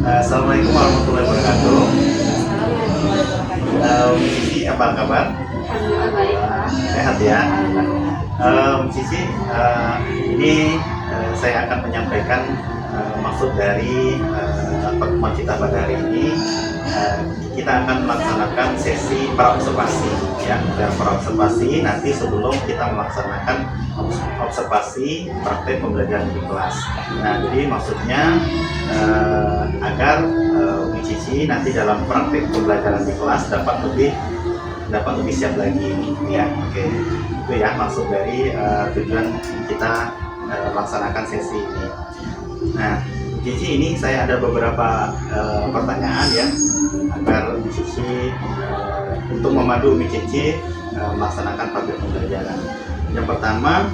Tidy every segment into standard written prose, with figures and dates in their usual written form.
Assalamualaikum warahmatullahi wabarakatuh. Sisi, apa kabar? Alhamdulillah baik, Pak. Sehat ya. Sisi, ini saya akan menyampaikan maksud dari pertemuan kita pada hari ini. Kita akan melaksanakan sesi praobservasi, ya. Dan praobservasi nanti sebelum kita melaksanakan observasi praktek pembelajaran di kelas. Nah, jadi maksudnya agar Umi Cici nanti dalam praktek pembelajaran di kelas dapat lebih siap lagi, ya. Oke, itu ya maksud dari tujuan kita melaksanakan sesi ini. Nah, Cici, ini saya ada beberapa pertanyaan ya, agar Umi Cici untuk memandu Umi Cici melaksanakan praktek pembelajaran. Yang pertama,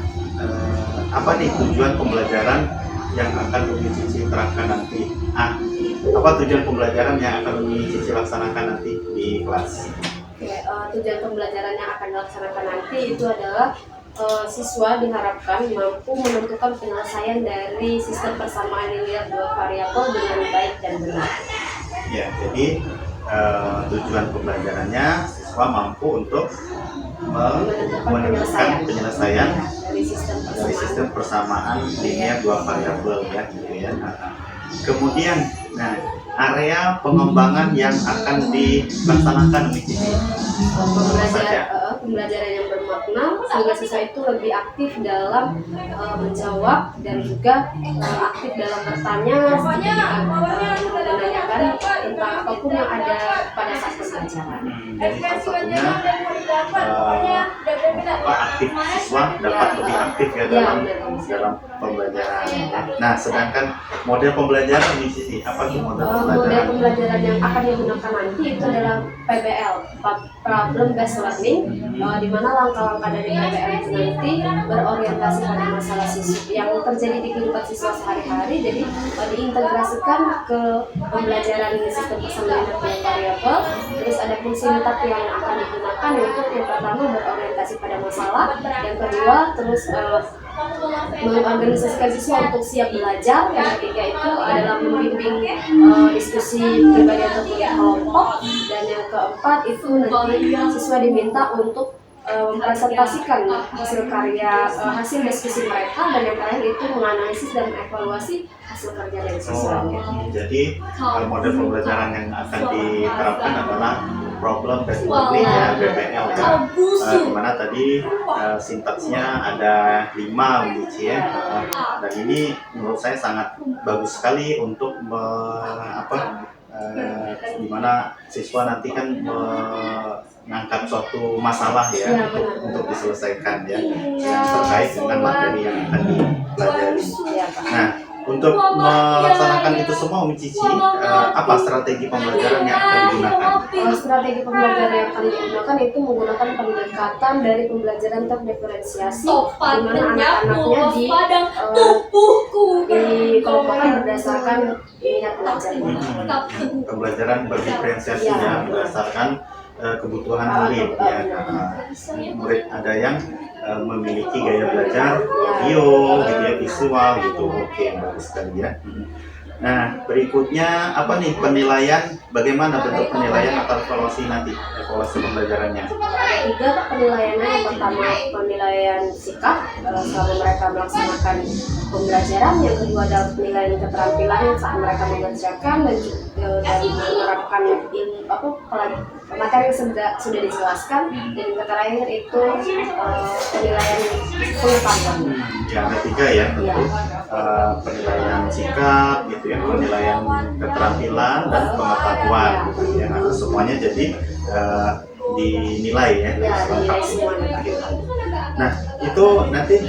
apa nih tujuan pembelajaran yang akan Umi Cici terapkan nanti? Apa tujuan pembelajaran yang akan Umi Cici laksanakan nanti di kelas? Oke, tujuan pembelajaran yang akan dilaksanakan nanti itu adalah siswa diharapkan mampu menentukan penyelesaian dari sistem persamaan linear dua variabel dengan baik dan benar. Ya, jadi tujuan pembelajarannya siswa mampu untuk menemukan penyelesaian dari sistem persamaan linear dua variabel, ya, gitu ya. Kemudian, area pengembangan yang akan dilaksanakan Umi Cici. Pembelajaran yang bermakna sehingga siswa itu lebih aktif dalam menjawab dan juga aktif dalam bertanya, menanyakan tentang apapun yang ada pada saat pembelajaran. Jadi salah satunya aktif siswa dapat lebih aktif ya dalam pembelajaran. Nah, sedangkan model pembelajaran di sisi apa sih model pembelajaran? Model pembelajaran yang akan digunakan nanti itu adalah PBL, Problem Based Learning, di mana langkah-langkah dari PBL itu nanti berorientasi pada masalah siswa yang terjadi di kehidupan siswa sehari-hari, jadi diintegrasikan ke pembelajaran sistem persamaan linear variabel. Terus ada fungsi letak yang akan digunakan, yaitu yang pertama berorientasi pada masalah, yang kedua terus mengorganisasikan siswa untuk siap belajar, yang ketiga itu adalah membimbing diskusi pribadi atau kelompok, dan yang keempat itu nanti siswa diminta untuk mempresentasikan hasil karya, hasil diskusi mereka, dan yang terakhir itu menganalisis dan mengevaluasi hasil kerja dari siswanya. Jadi model pembelajaran yang akan diterapkan adalah problem based learning ya, BPL ya, dimana tadi sintaksnya ada 5 gitu ya, dan ini menurut saya sangat bagus sekali untuk dimana siswa nanti kan mengangkat suatu masalah ya, untuk diselesaikan ya, yang terkait dengan materi yang akan dipelajari. Nah, untuk melaksanakan itu semua Umi Cici, apa strategi pembelajaran yang akan digunakan? Strategi pembelajaran yang akan digunakan itu menggunakan pendekatan dari pembelajaran terdiferensiasi, di mana anak-anaknya dikelompokkan berdasarkan minat belajarnya. Pembelajaran berdiferensiasi ya, berdasarkan kebutuhan murid ya. Murid ada yang memiliki gaya belajar audio, gitu ya, visual gitu. Oke, bagus sekali ya. Nah, berikutnya apa nih penilaian? Bagaimana bentuk penilaian atau evaluasi nanti? Evaluasi pembelajarannya. Ada 3 penilaiannya. Yang pertama penilaian sikap selama mereka melaksanakan pembelajaran. Yang kedua adalah penilaian keterampilan saat mereka mengerjakan dan menerapkan materi yang sudah dijelaskan. Dan yang terakhir itu penilaian pengetahuan. Ya, ada 3 ya, tentu. Penilaian sikap gitu ya, penilaian keterampilan dan pengetahuan gitu ya. Semuanya jadi dinilai ya. Nah, itu nanti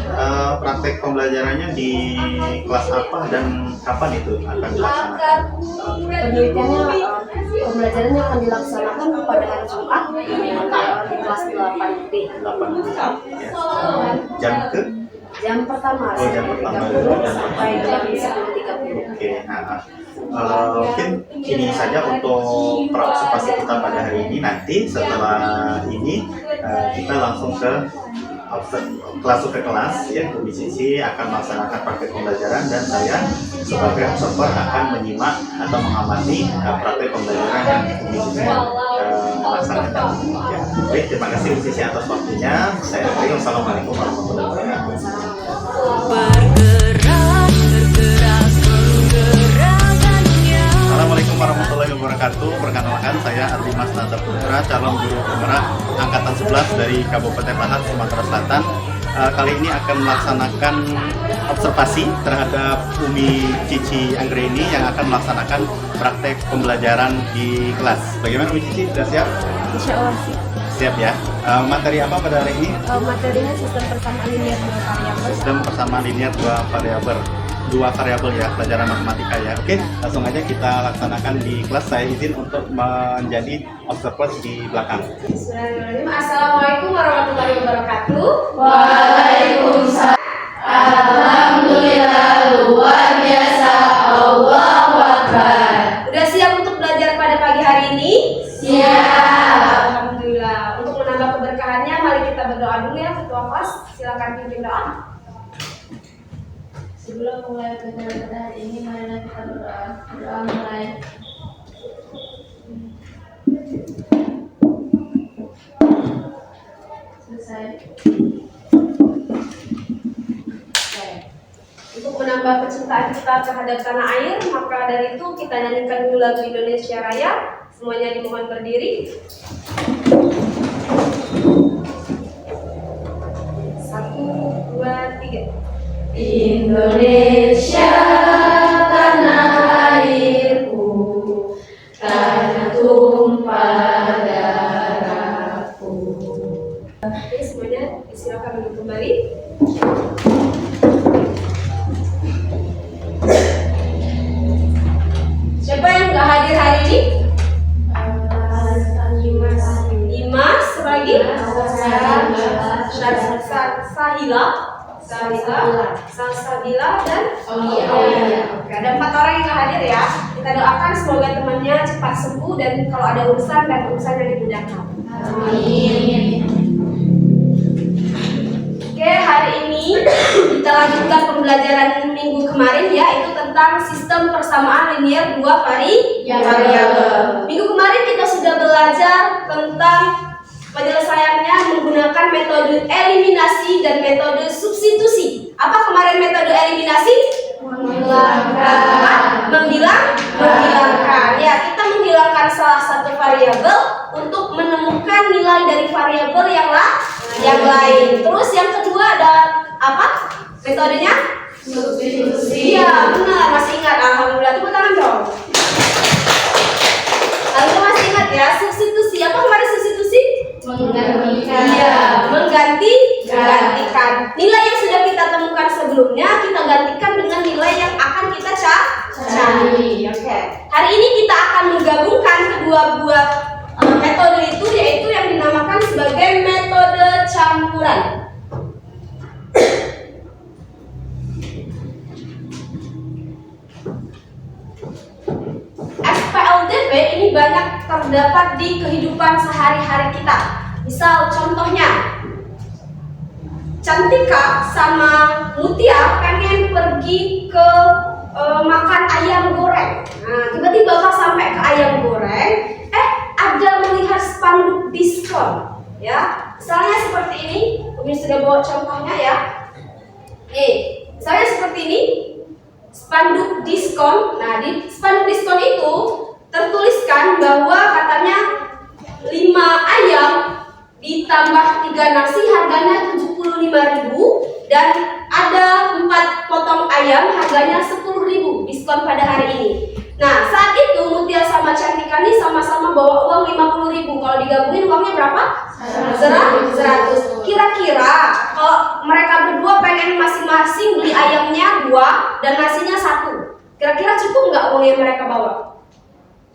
praktek pembelajarannya di kelas apa dan kapan itu akan dilaksanakan? Penelitiannya, pembelajarannya akan dilaksanakan pada hari Jumat di kelas 8B. 8 jam Jam pertama, jam pertama sampai jam 10.30. Oke, mungkin ini saja untuk praobservasi kita pada hari ini. Nanti setelah ini kita langsung ke kelas ke kelas ya, Bu Cici akan melaksanakan praktek pembelajaran dan saya sebagai observer akan menyimak atau mengamati praktek pembelajaran yang Bu Cici laksanakan. Ya. Baik, terima kasih Bu Cici atas waktunya. Saya akhiri. Wassalamualaikum warahmatullahi wabarakatuh. Assalamualaikum warahmatullahi wabarakatuh. Perkenalkan, saya Ardimas Nata Putra, calon guru penggerak angkatan 11 dari Kabupaten Lahat, Sumatera Selatan. Kali ini akan melaksanakan observasi terhadap Umi Cici Anggreni yang akan melaksanakan praktek pembelajaran di kelas. Bagaimana Umi Cici? Sudah siap? Insya Allah sih. Siap ya. Materi apa pada hari ini? Materinya sistem persamaan linear 2 variabel. Sistem persamaan linear 2 variabel ya, pelajaran matematika ya. Oke, langsung aja kita laksanakan di kelas. Saya izin untuk menjadi observer di belakang. Bismillahirrahmanirrahim. Assalamualaikum warahmatullahi wabarakatuh. Waalaikumsalam. Alhamdulillah, luar biasa. Allahu Akbar. Udah siap untuk belajar pada pagi hari ini? Siap. Alhamdulillah. Untuk menambah keberkahannya, mari kita berdoa dulu ya, Ketua kelas. Silakan pimpin doa. Sebelum mulai pelajaran pada hari ini, marilah kita berdoa. Berdoa mulai. Selesai. Untuk menambah kecintaan kita terhadap tanah air, maka dari itu kita nyanyikan dulu lagu Indonesia Raya. Semuanya dimohon berdiri. 1, 2, 3. Indonesia, tanah airku, tanah tumpah darahku. Oke, semuanya silakan duduk kembali. Siapa yang nggak hadir hari ini? Dimas, lagi? Salsabila, dan Oke, ada 4 orang yang nggak hadir ya. Kita doakan semoga temannya cepat sembuh dan kalau ada urusan dan urusannya dimudahkan. Amin. Oke, hari ini kita lanjutkan pembelajaran minggu kemarin yaitu tentang sistem persamaan linear 2 variabel. Minggu kemarin kita sudah belajar tentang penyelesaiannya menggunakan metode eliminasi dan metode substitusi. Apa kemarin metode eliminasi? Menghilangkan. Ya, kita menghilangkan salah satu variabel untuk menemukan nilai dari variabel yang lain. Terus yang kedua ada apa? Metodenya? Substitusi. Iya, benar. Masih ingat? Alhamdulillah. Tepuk tangan dong. Lalu masih ingat ya? Substitusi. Apa kemarin substitusi? Menggantikan. Iya, menggantikan. Nilai yang sudah kita temukan sebelumnya kita gantikan dengan nilai yang akan kita cari. Oke. Hari ini kita akan menggabungkan kedua buah metode itu, yaitu yang dinamakan sebagai metode campuran. SPLDP ini banyak terdapat di kehidupan sehari-hari kita. Misal contohnya, Cantika sama Mutia pengen pergi ke makan ayam goreng. Nah, tiba-tiba pas sampai ke ayam goreng, ada melihat spanduk diskon. Ya, misalnya seperti ini. Umi sudah bawa contohnya ya. Misalnya seperti ini. Spanduk diskon. Nah, di spanduk diskon itu tertuliskan bahwa katanya 5 ayam ditambah 3 nasi harganya 75.000 dan ada 4 potong ayam harganya 10.000 diskon pada hari ini. Nah, saat itu Mutia sama Cantika nih sama-sama bawa uang 50.000. Kalau digabungin uangnya berapa? 100. Kira-kira kalau mereka berdua pengen masing-masing beli ayamnya 2 dan nasinya 1, kira-kira cukup nggak uang yang mereka bawa?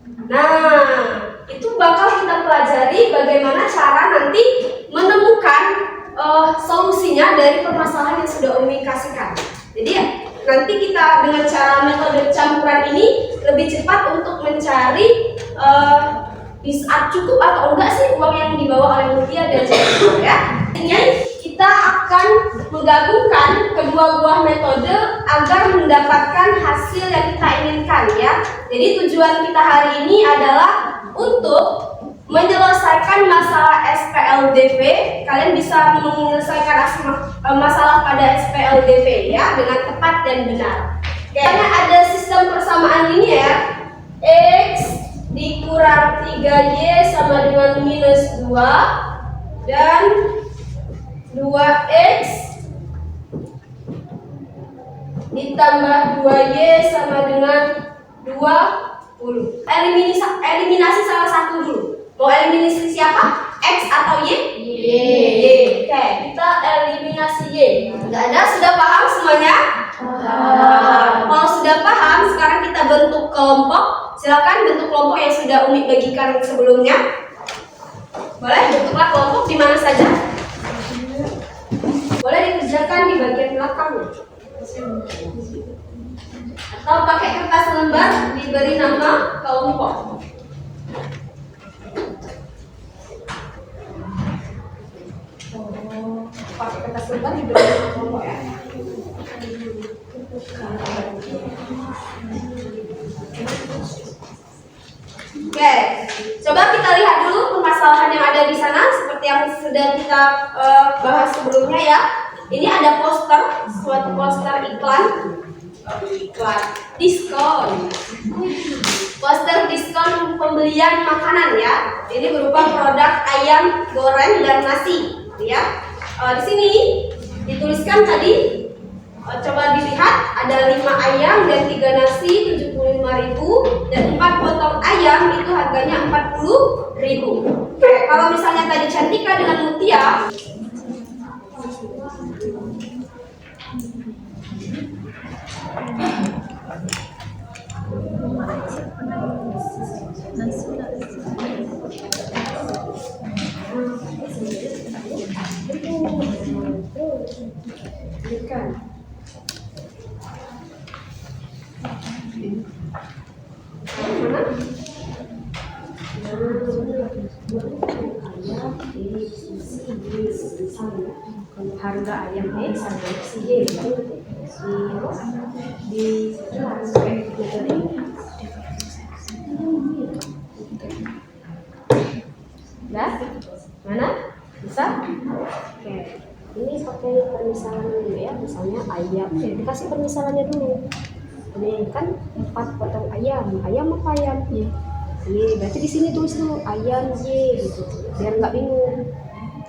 Nah, itu bakal kita pelajari bagaimana cara nanti menemukan solusinya dari permasalahan yang sudah Umi kasihkan. Jadi nanti kita dengan cara metode campuran ini lebih cepat untuk mencari di saat cukup atau enggak sih uang yang dibawa oleh Mutia dan Cantika ya. Ini kita akan menggabungkan kedua buah metode agar mendapatkan hasil yang kita inginkan ya. Jadi tujuan kita hari ini adalah untuk menyelesaikan masalah SPLDV. Kalian bisa menyelesaikan masalah pada SPLDV ya dengan tepat dan benar. Karena ada sistem persamaan ini ya. X dikurang 3Y sama dengan minus 2 dan 2X ditambah 2Y sama dengan 20. Eliminasi salah satu dulu. Mau eliminasi siapa? X atau Y? Y. Oke, kita eliminasi Y. Nggak ada, sudah paham semuanya? Kalau sudah paham, sekarang kita bentuk kelompok. Silakan bentuk kelompok yang sudah Umi bagikan sebelumnya. Boleh bentuklah kelompok di mana saja. Boleh dikerjakan di bagian belakangnya. Atau pakai kertas lembar diberi nama kelompok. Pakai kertas lembar diberi nama kelompok ya. Oke, coba kita lihat dulu permasalahan yang ada di sana seperti yang sudah kita bahas sebelumnya ya. Ini ada poster, suatu poster iklan diskon. Poster diskon pembelian makanan ya. Ini berupa produk ayam goreng dan nasi ya. Di sini dituliskan tadi. Coba dilihat, ada 5 ayam dan 3 nasi 75.000 dan 4 potong ayam itu harganya 40.000. Oke, kalau misalnya tadi Cantika dengan Mutia harga ayam X harga si Y di metode ini. Dah? Mana? Bisa? Oke. Ini pakai permisalan dulu ya. Misalnya ayam. Oke, dikasih permisalannya dulu. Ini kan 4 potong ayam. Ayam apa ayam? Y. Berarti di sini tulis dulu ayam Y gitu. Biar nggak bingung.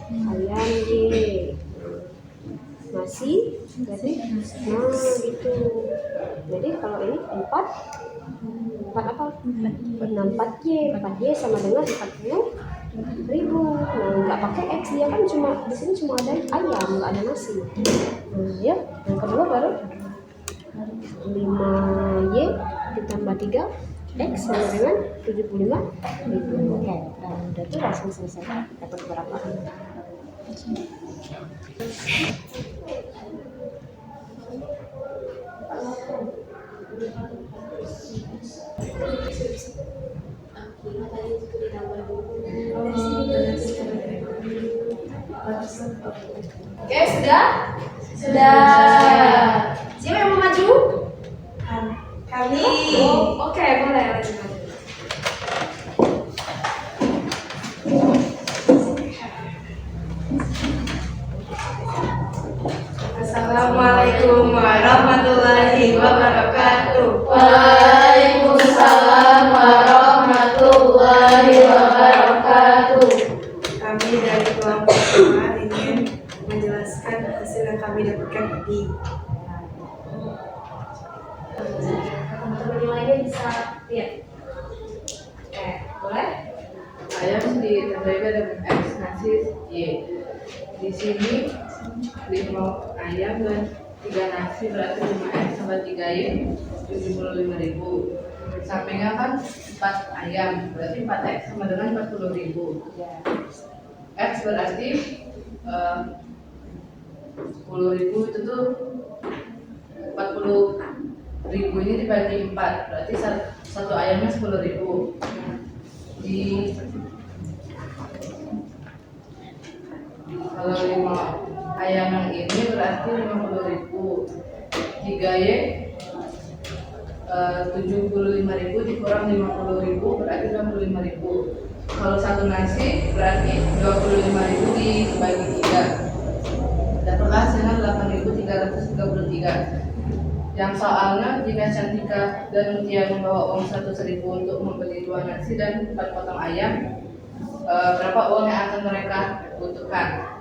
Ayam Y. Nasi berarti gitu. Jadi kalau ini 4 apa? 4Y sama dengan 40.000. Nah, nggak pakai X, dia kan cuma di sini cuma ada ayam, nggak ada nasi. Nah, ya, yang kedua baru 5Y ditambah 3X sama dengan 75.000. Oke, udah tuh langsung selesai. Dapat berapa? Oke, sudah? Siapa yang mau maju? Kami. Oke, boleh lanjut. Assalamualaikum warahmatullahi wabarakatuh. Waalaikumsalam warahmatullahi wabarakatuh. Kami dari kelompok 5 ingin menjelaskan hasil yang kami dapatkan tadi. Teman-teman yang lainnya bisa lihat. Oke, boleh? Ayam ditandai dengan X, nasi Y. Di sini 5 ayam dan 3 nasi berarti 5X sama 3Y 75.000. Sampingnya kan 4 ayam berarti 4X sama dengan 40.000. X berarti 10.000 itu tuh 40.000 ini dibagi 4 berarti satu ayamnya 10.000. Kalau ayam yang ini berarti 50.000. 3Y 75.000 dikurang 50.000 berarti 65.000. Kalau satu nasi berarti 25.000 dibagi 3. Dapatlah hasilnya 8.333. Yang soalnya jika Cantika dan Mutia membawa uang 100.000 untuk membeli 2 nasi dan 4 potong ayam, berapa uang yang akan mereka butuhkan?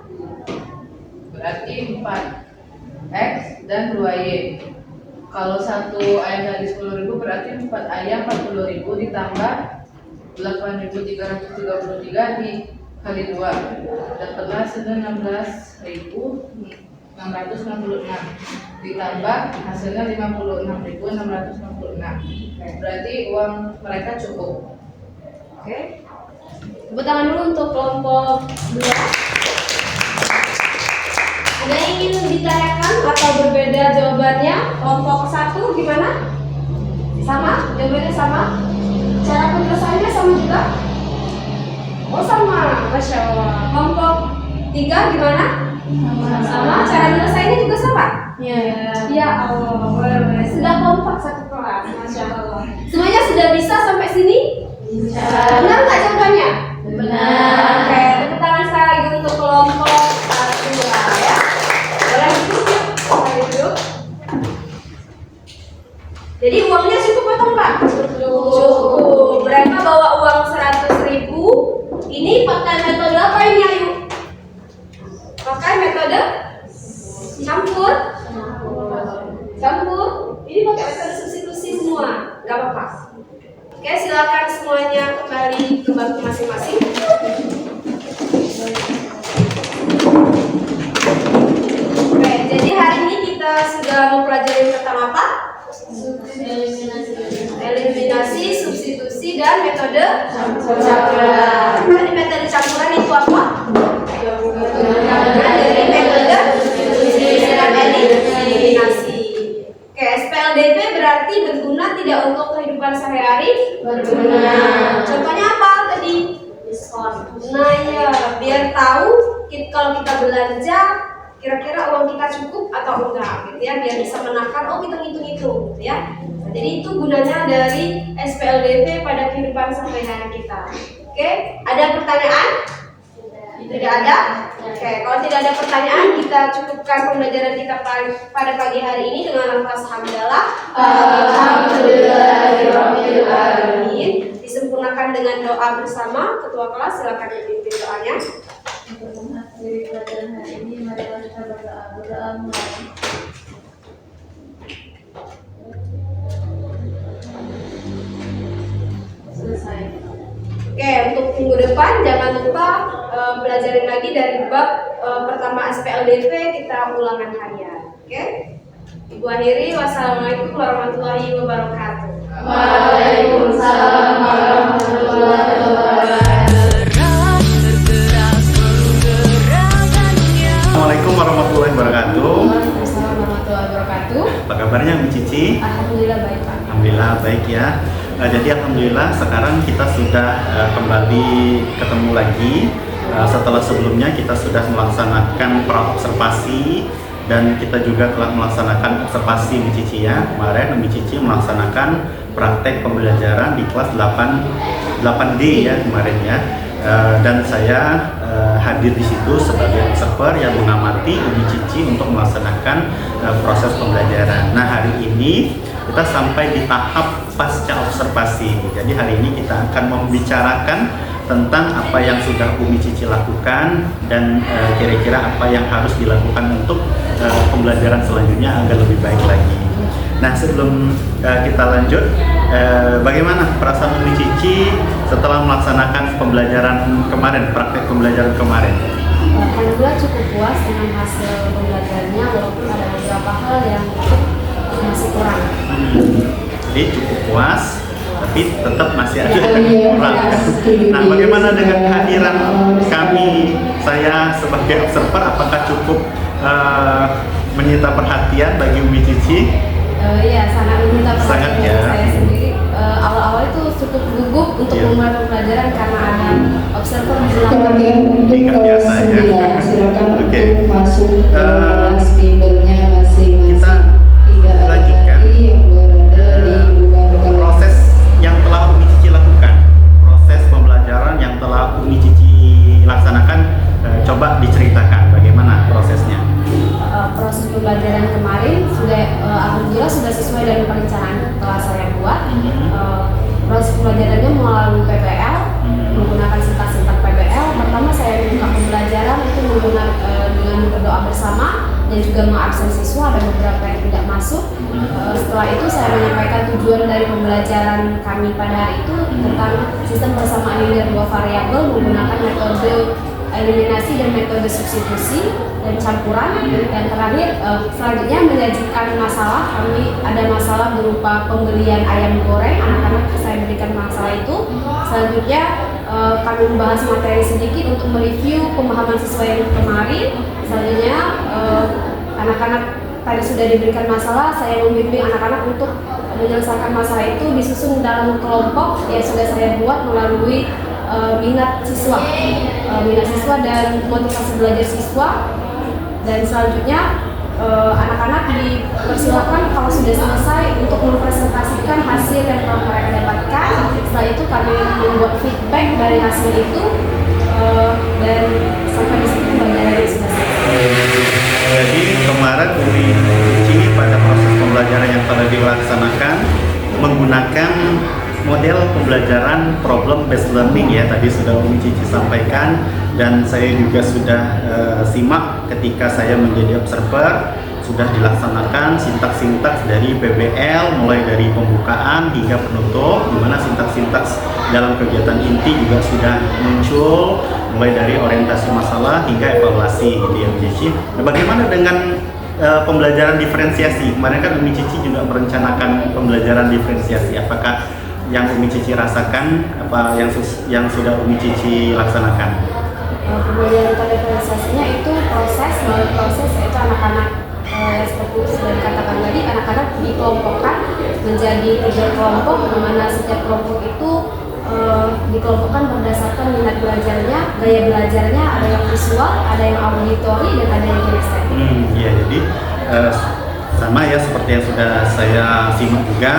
Berarti 4X dan 2Y. Kalau satu ayam tadi 10.000 berarti 4 ayam 40.000 ditambah 8.333 dikali 2. Dapatlah hasilnya 16.666 ditambah hasilnya 56.666. Berarti uang mereka cukup. Oke. Tepuk tangan dulu untuk kelompok 2. Ada yang ingin ditanyakan atau berbeda jawabannya? Kelompok 1 gimana? Sama? Jawabannya sama? Cara penyelesaiannya sama juga? Oh sama, Masya Allah. Kelompok 3 gimana? Sama. Cara penyelesaiannya juga sama? Iya. Ya Allah, boleh. Sudah kompak satu kelas, Masya Allah. Semuanya sudah bisa sampai sini? Benar nggak jawabannya? Benar. Oke, tepuk tangan sekali lagi untuk kelompok 1 ya. Boleh duduk ya? Boleh duduk. Jadi uangnya cukup atau enggak? Cukup. Mereka bawa uang 100.000. Ini pakai metode apa ini Ayu? Pakai metode campur. Ini pakai metode substitusi semua. Gak apa-apa. Oke, silakan semuanya kembali ke bangku masing-masing. Oke, jadi hari ini kita sudah mempelajari tentang apa? Eliminasi, substitusi, dan metode campuran. Tadi metode campuran itu apa? Dari metode substitusi dan eliminasi. Oke, SPLDP berarti berguna tidak untuk kehidupan sehari-hari? Berguna. Contohnya apa tadi? Diskon. Nah ya, biar tahu kalau kita belanja kira-kira uang kita cukup atau enggak gitu ya, biar bisa menakar, oh kita ngitung-ngitung gitu ya. Nah, jadi itu gunanya dari SPLDP pada kehidupan sehari-hari kita. Oke, ada pertanyaan? Tidak ada? Oke, kalau tidak ada pertanyaan, kita cukupkan pembelajaran kita pada pagi hari ini dengan lafaz hamdalah. Alhamdulillahirabbil alamin. Disempurnakan dengan doa bersama. Ketua kelas silakan dipimpin doanya. Untuk mengakhiri pelajaran hari ini, marilah kita berdoa. Berdoa mulai. Selesai. Oke, untuk minggu depan jangan lupa belajarin lagi dari bab pertama SPLDP, kita ulangan harian. Oke? Ibu akhiri, wassalamualaikum warahmatullahi wabarakatuh. Waalaikumsalam warahmatullahi wabarakatuh. Assalamualaikum warahmatullahi wabarakatuh. Waalaikumsalam warahmatullahi wabarakatuh. Apa kabarnya Bu Cici? Alhamdulillah baik Pak. Alhamdulillah baik ya. Jadi alhamdulillah sekarang kita sudah kembali ketemu lagi. Setelah sebelumnya kita sudah melaksanakan pra-observasi dan kita juga telah melaksanakan observasi Bu Cici ya. Kemarin Bu Cici melaksanakan praktek pembelajaran di kelas 8D ya kemarin ya. Dan saya hadir di situ sebagai observer yang mengamati Umi Cici untuk melaksanakan proses pembelajaran. Nah hari ini kita sampai di tahap pasca observasi. Jadi hari ini kita akan membicarakan tentang apa yang sudah Umi Cici lakukan dan kira-kira apa yang harus dilakukan untuk pembelajaran selanjutnya agar lebih baik lagi. Nah sebelum kita lanjut, bagaimana perasaan Umi Cici setelah melaksanakan pembelajaran kemarin, praktek pembelajaran kemarin? Alhamdulillah cukup puas dengan hasil pembelajarannya, walaupun ada beberapa hal yang masih kurang. Jadi cukup puas, tapi tetap masih ada yang kurang. Nah, bagaimana dengan kehadiran kami, saya sebagai observer, apakah cukup menyita perhatian bagi Umi Cici? Iya, sangat meminta perhatian ya. Saya sendiri awal-awal itu cukup gugup untuk memulai pembelajaran karena ada observer di belakang. Ini nggak biasa ya. Silakan Oke. untuk masuk ke Eh, speakernya masing-masing. kita Tidak ada lanjutkan. lagi yang berada di luar kelas. Proses yang telah Umi Cici lakukan, proses pembelajaran yang telah Umi Cici laksanakan, coba diceritakan bagaimana prosesnya. Proses pembelajaran kemarin sudah alhamdulillah sudah sesuai dengan perencanaan yang telah saya buat. Proses pembelajarannya melalui PBL, menggunakan sintak-sintak PBL. Pertama saya membuka pembelajaran itu dengan berdoa bersama dan juga mengabsen siswa, ada beberapa yang tidak masuk. Setelah itu saya menyampaikan tujuan dari pembelajaran kami pada hari itu tentang sistem persamaan linear dua variabel menggunakan metode eliminasi dan metode substitusi dan campuran. Dan terakhir selanjutnya menyajikan masalah. Kami ada masalah berupa pembelian ayam goreng, anak-anak saya berikan masalah itu. Selanjutnya kami membahas materi sedikit untuk mereview pemahaman siswa yang kemarin. Selanjutnya anak-anak tadi sudah diberikan masalah, saya membimbing anak-anak untuk menyelesaikan masalah itu disusun dalam kelompok yang sudah saya buat melalui minat siswa dan motivasi belajar siswa. Dan selanjutnya anak-anak dipersilakan kalau sudah selesai untuk mempresentasikan hasil yang telah mereka dapatkan. Setelah itu kami membuat feedback dari hasil itu dan sampai di situ pembelajaran sudah selesai. Jadi kemarin Umi Cici pada proses pembelajaran yang telah dilaksanakan menggunakan model pembelajaran problem based learning ya, tadi sudah Umi Cici sampaikan dan saya juga sudah simak ketika saya menjadi observer. Sudah dilaksanakan sintaks-sintaks dari PBL mulai dari pembukaan hingga penutup, di mana sintaks-sintaks dalam kegiatan inti juga sudah muncul mulai dari orientasi masalah hingga evaluasi gitu ya Umi Cici. Nah, bagaimana dengan pembelajaran diferensiasi? Kemarin kan Umi Cici juga merencanakan pembelajaran diferensiasi. Apakah yang Umi Cici rasakan, apa yang sudah Umi Cici laksanakan? Pembelajaran diferensiasinya itu melalui proses yaitu anak-anak seperti sudah dikatakan tadi, anak-anak dikelompokkan menjadi 3 kelompok, di mana setiap kelompok itu dikelompokkan berdasarkan minat belajarnya, gaya belajarnya, ada yang visual, ada yang auditori, dan ada yang kinestetik. Ya, jadi sama ya seperti yang sudah saya simak juga,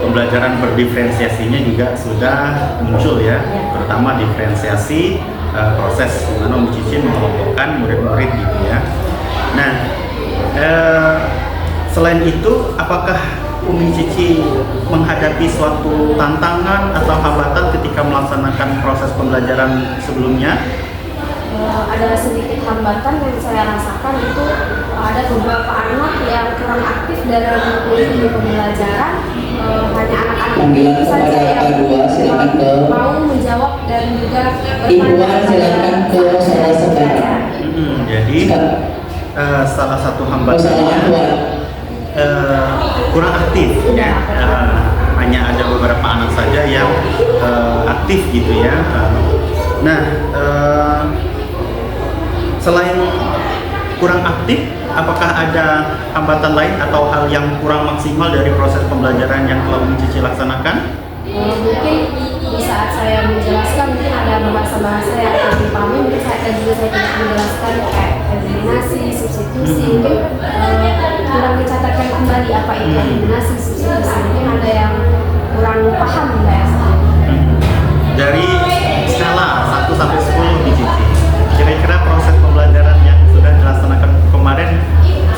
pembelajaran berdiferensiasinya juga sudah muncul ya, terutama diferensiasi proses di mana Umi Cici mengelompokkan murid-murid gitu ya. Nah, selain itu, apakah Umi Cici menghadapi suatu tantangan atau hambatan ketika melaksanakan proses pembelajaran sebelumnya? Ada sedikit hambatan yang saya rasakan itu ada beberapa anak yang kurang aktif dalam mengikuti pembelajaran. Hanya anak-anak Panggilan itu saja kepada yang A2 silakan ke mau menjawab dan juga Ibuan silakan ke salah saudara. Jadi salah satu hambatannya kurang aktif ya. Hanya ada beberapa anak saja yang aktif gitu ya. Nah, selain kurang aktif, apakah ada hambatan lain atau hal yang kurang maksimal dari proses pembelajaran yang telah Umi Cici laksanakan? Mungkin di saat saya menjelaskan mungkin ada bahasa-bahasa yang kurang dipahami, mungkin saya tidak menjelaskan kayak eliminasi, substitusi, mungkin kurang dicatatkan kembali apa itu eliminasi, substitusi, mungkin ada yang kurang paham ya. Dari skala 1 sampai 10 Umi Cici, kira-kira proses pembelajaran yang sudah dilaksanakan kemarin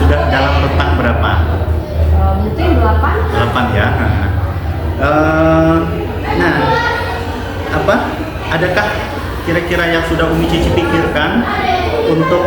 sudah dalam rentang berapa? Mungkin 8. 8 ya. Nah, adakah kira-kira yang sudah Umi Cici pikirkan untuk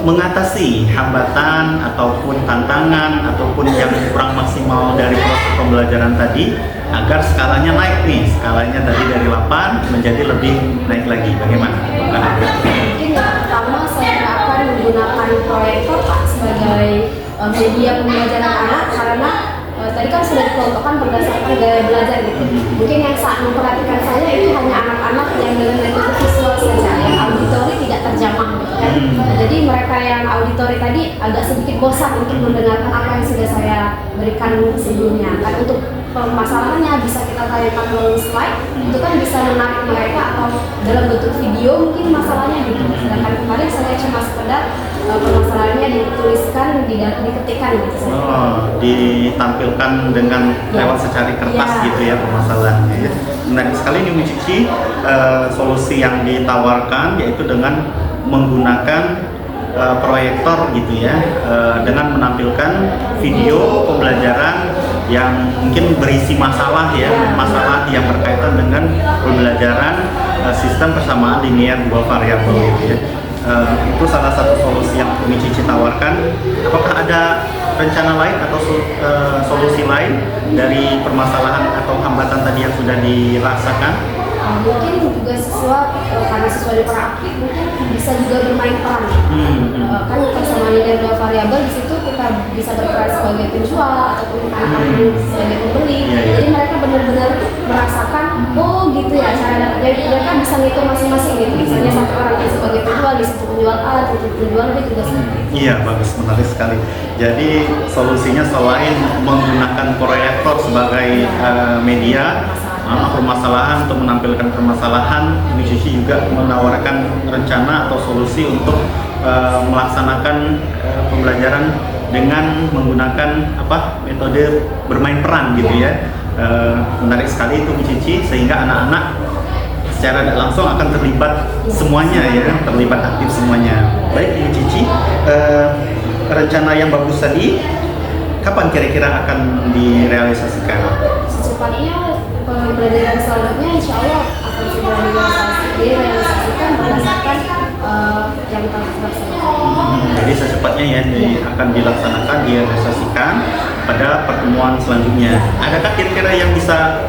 mengatasi hambatan ataupun tantangan ataupun yang kurang maksimal dari proses pembelajaran tadi agar skalanya naik nih, skalanya tadi dari 8 menjadi lebih naik lagi, bagaimana? Mungkin yang pertama saya akan menggunakan proyektor Pak sebagai media pembelajaran anak, karena tadi kan sudah dikelompokkan berdasarkan gaya belajar gitu. Mungkin yang saat memperhatikan saya itu hanya anak-anak yang dengan metode visual saja, yang auditori tidak terjamah gitu kan. Jadi mereka yang auditori tadi agak sedikit bosan untuk mendengarkan apa yang sudah saya berikan sebelumnya. Kan untuk permasalahannya bisa kita tanyakan melalui slide, itu kan bisa menarik mereka, atau dalam bentuk video mungkin masalahnya gitu. Sedangkan kemarin saya cuma sekedar permasalahannya dituliskan, diketikkan gitu. Ditampilkan dengan lewat secari kertas gitu ya permasalahannya ya. Menarik sekali nih Bu Cici, solusi yang ditawarkan yaitu dengan menggunakan proyektor gitu ya, dengan menampilkan video pembelajaran yang mungkin berisi masalah ya, masalah yang berkaitan dengan pembelajaran sistem persamaan linear dua variabel gitu ya. Itu salah satu solusi yang Umi Cici tawarkan. Apakah ada rencana lain atau solusi lain dari permasalahan atau hambatan tadi yang sudah dirasakan? Mungkin juga karena siswa di praktik mungkin bisa juga bermain peran. Kan persamaan linear dua variabel di situ kita bisa berperan sebagai penjual ataupun sebagai pembeli. Jadi mereka benar-benar merasakan, oh gitu ya cara. Jadi mereka bisa ngitung masing-masing gitu. Misalnya satu orang sebagai penjual, di situ penjual A, di situ penjual B juga seperti itu. Iya, bagus, menarik sekali. Jadi solusinya selain menggunakan proyektor sebagai media permasalahan untuk menampilkan permasalahan, Umi Cici juga menawarkan rencana atau solusi untuk melaksanakan pembelajaran dengan menggunakan metode bermain peran gitu ya. Menarik sekali itu Umi Cici, sehingga anak-anak secara tidak langsung akan terlibat semuanya ya, terlibat aktif semuanya. Baik Umi Cici, rencana yang bagus tadi kapan kira-kira akan direalisasikan? Secepatnya pembelajaran selanjutnya insya Allah akan segera direalisasikan berdasarkan yang telah dilaksanakan. Jadi secepatnya ya akan dilaksanakan, direalisasikan pada pertemuan selanjutnya. Adakah kira-kira yang bisa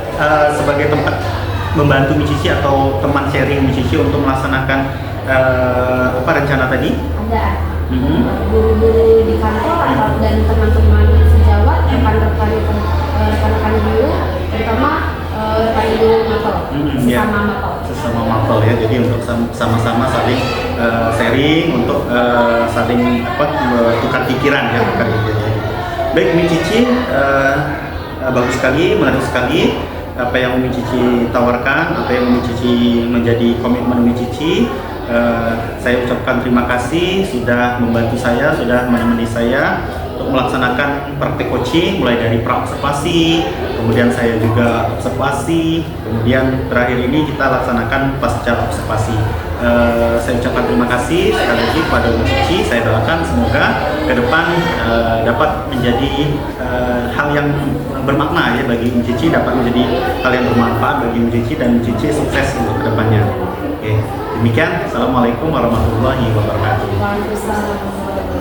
sebagai tempat membantu Umi Cici atau teman sharing Umi Cici untuk melaksanakan rencana tadi? Ada. Guru-guru di kantor dan teman-teman sejawat, rekan-rekan guru, terutama rekan guru mapel, sesama mapel. Sesama mapel ya, jadi untuk sama-sama saling sharing, untuk saling tukar pikiran ya, tukar ide. Baik Umi Cici, bagus sekali, menarik sekali apa yang Umi Cici tawarkan, apa yang Umi Cici menjadi komitmen Umi Cici. Saya ucapkan terima kasih sudah membantu saya, sudah menemani saya untuk melaksanakan praktek coaching, mulai dari pra-observasi, kemudian saya juga observasi, kemudian terakhir ini kita laksanakan pasca observasi. Saya ucapkan terima kasih sekali lagi kepada Umi Cici. Saya doakan semoga ke depan dapat menjadi hal yang bermakna ya bagi Umi Cici, dapat menjadi hal yang bermanfaat bagi Umi Cici, dan Umi Cici sukses untuk ke depannya. Oke, demikian. Assalamualaikum warahmatullahi wabarakatuh. Waalaikumsalam.